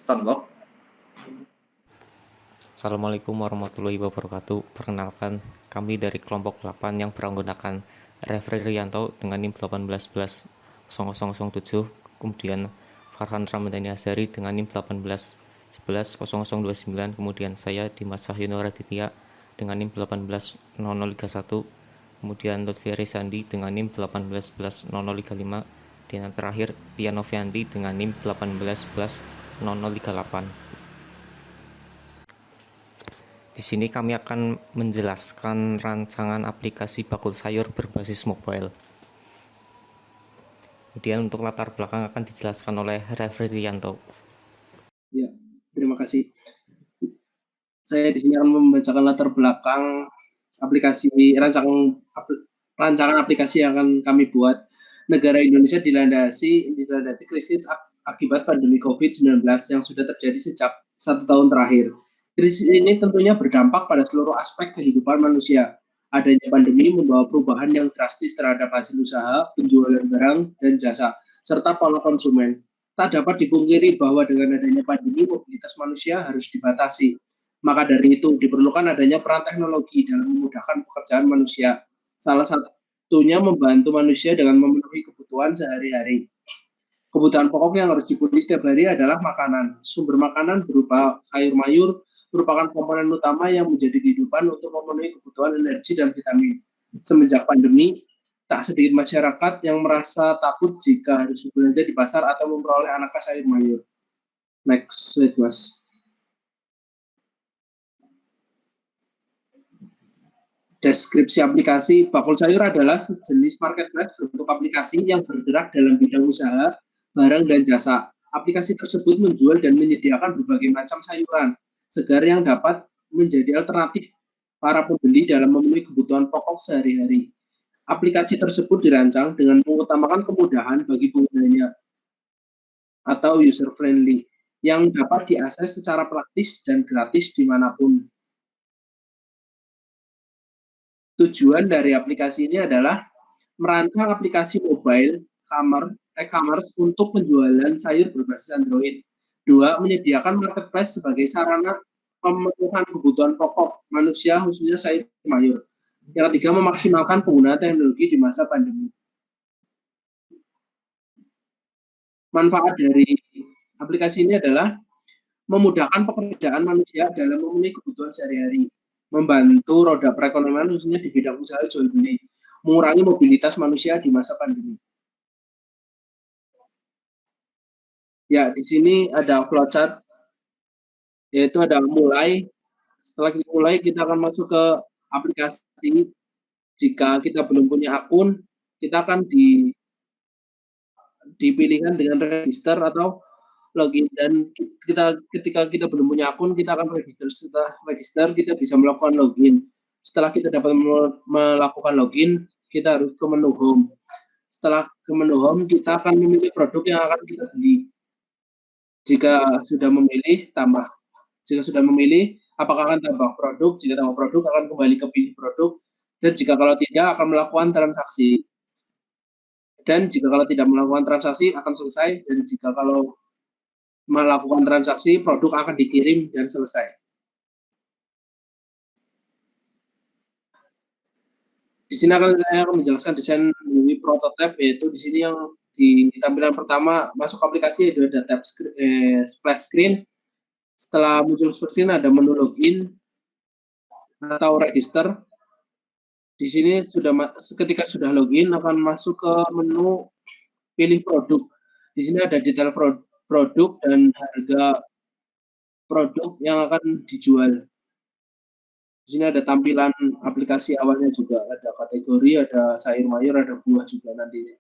Tombok. Assalamualaikum warahmatullahi wabarakatuh. Perkenalkan, kami dari kelompok 8 yang beranggotakan Refri Rianto dengan NIM 18110007, kemudian Farhan Ramadhani Azhari dengan NIM 18110029, kemudian saya Dimas Sahyono Raditya dengan NIM 180031, kemudian Lutfi Risandi dengan NIM 18110035, dan yang terakhir Tia Novianti dengan NIM 18110038. Di sini kami akan menjelaskan rancangan aplikasi bakul sayur berbasis mobile. Kemudian untuk latar belakang akan dijelaskan oleh Refri Rianto. Ya, terima kasih. Saya di sini akan membacakan latar belakang aplikasi rancangan aplikasi yang akan kami buat. Negara Indonesia dilandasi krisis akibat pandemi COVID-19 yang sudah terjadi sejak 1 tahun terakhir. Krisis ini tentunya berdampak pada seluruh aspek kehidupan manusia. Adanya pandemi membawa perubahan yang drastis terhadap hasil usaha, penjualan barang dan jasa, serta pola konsumen. Tak dapat dipungkiri bahwa dengan adanya pandemi, mobilitas manusia harus dibatasi. Maka dari itu, diperlukan adanya peran teknologi dalam memudahkan pekerjaan manusia. Salah satunya membantu manusia dengan memenuhi kebutuhan sehari-hari. Kebutuhan pokok yang harus dipenuhi setiap hari adalah makanan. Sumber makanan berupa sayur mayur merupakan komponen utama yang menjadi kehidupan untuk memenuhi kebutuhan energi dan vitamin. Semenjak pandemi, tak sedikit masyarakat yang merasa takut jika harus berbelanja di pasar atau memperoleh aneka sayur mayur. Next slide, Mas. Deskripsi aplikasi bakul sayur adalah sejenis marketplace bentuk aplikasi yang bergerak dalam bidang usaha, barang, dan jasa. Aplikasi tersebut menjual dan menyediakan berbagai macam sayuran segar yang dapat menjadi alternatif para pembeli dalam memenuhi kebutuhan pokok sehari-hari. Aplikasi tersebut dirancang dengan mengutamakan kemudahan bagi penggunanya atau user friendly yang dapat diakses secara praktis dan gratis dimanapun. Tujuan dari aplikasi ini adalah merancang aplikasi mobile e-commerce untuk penjualan sayur berbasis Android. 2. Menyediakan marketplace sebagai sarana pemenuhan kebutuhan pokok manusia khususnya sayur mayur. Yang ketiga, memaksimalkan penggunaan teknologi di masa pandemi. Manfaat dari aplikasi ini adalah memudahkan pekerjaan manusia dalam memenuhi kebutuhan sehari-hari, membantu roda perekonomian khususnya di bidang usaha jual beli, mengurangi mobilitas manusia di masa pandemi. Ya, di sini ada flowchart, yaitu ada mulai. Setelah kita mulai, kita akan masuk ke aplikasi. Jika kita belum punya akun, kita akan dipilihkan dengan register atau login, dan ketika kita belum punya akun, kita akan register. Setelah register, kita bisa melakukan login. Setelah kita dapat melakukan login, kita harus ke menu home. Setelah ke menu home, kita akan memilih produk yang akan kita beli. Jika sudah memilih, tambah. Jika sudah memilih, apakah akan tambah produk? Jika tambah produk, akan kembali ke pilih produk. Dan jika kalau tidak, akan melakukan transaksi. Dan jika kalau tidak melakukan transaksi, akan selesai. Dan jika kalau melakukan transaksi, produk akan dikirim dan selesai. Di sini saya akan menjelaskan desain melalui prototipe, yaitu di sini yang di tampilan pertama masuk aplikasi itu ada tab splash screen. Setelah muncul splash screen ada menu login atau register. Di sini ketika sudah login akan masuk ke menu pilih produk. Di sini ada detail produk dan harga produk yang akan dijual. Di sini ada tampilan aplikasi awalnya juga, ada kategori, ada sayur mayur, ada buah juga nantinya.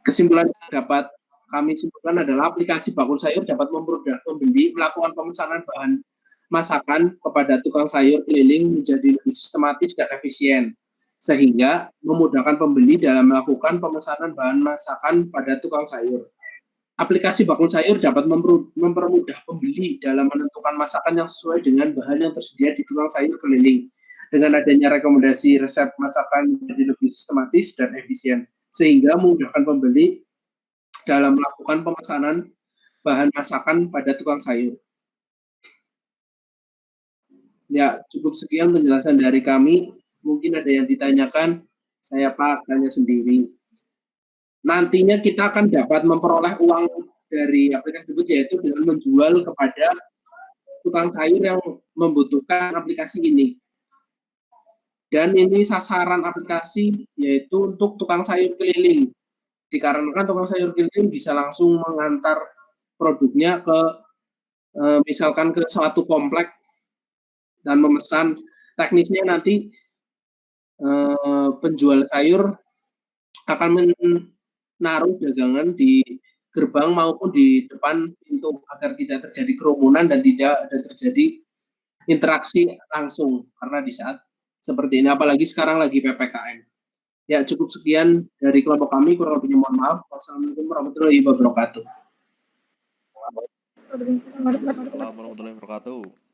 Kesimpulan yang dapat kami simpulkan adalah aplikasi bakul sayur dapat mempermudah pembeli melakukan pemesanan bahan masakan kepada tukang sayur keliling menjadi lebih sistematis dan efisien, sehingga memudahkan pembeli dalam melakukan pemesanan bahan masakan pada tukang sayur. Aplikasi bakul sayur dapat mempermudah pembeli dalam menentukan masakan yang sesuai dengan bahan yang tersedia di tukang sayur keliling, Dengan adanya rekomendasi resep masakan menjadi lebih sistematis dan efisien, sehingga memudahkan pembeli dalam melakukan pemesanan bahan masakan pada tukang sayur. Ya, cukup sekian penjelasan dari kami. Mungkin ada yang ditanyakan, saya Pak tanya sendiri. Nantinya kita akan dapat memperoleh uang dari aplikasi tersebut yaitu dengan menjual kepada tukang sayur yang membutuhkan aplikasi ini. Dan ini sasaran aplikasi yaitu untuk tukang sayur keliling. Dikarenakan tukang sayur keliling bisa langsung mengantar produknya ke misalkan ke suatu komplek dan memesan. Teknisnya nanti penjual sayur akan menaruh dagangan di gerbang maupun di depan pintu agar tidak terjadi kerumunan dan tidak ada terjadi interaksi langsung karena di saat seperti ini apalagi sekarang lagi PPKM. Ya, cukup sekian dari kelompok kami, kurang lebihnya mohon maaf. Wassalamualaikum warahmatullahi wabarakatuh. Waalaikumsalam warahmatullahi wabarakatuh.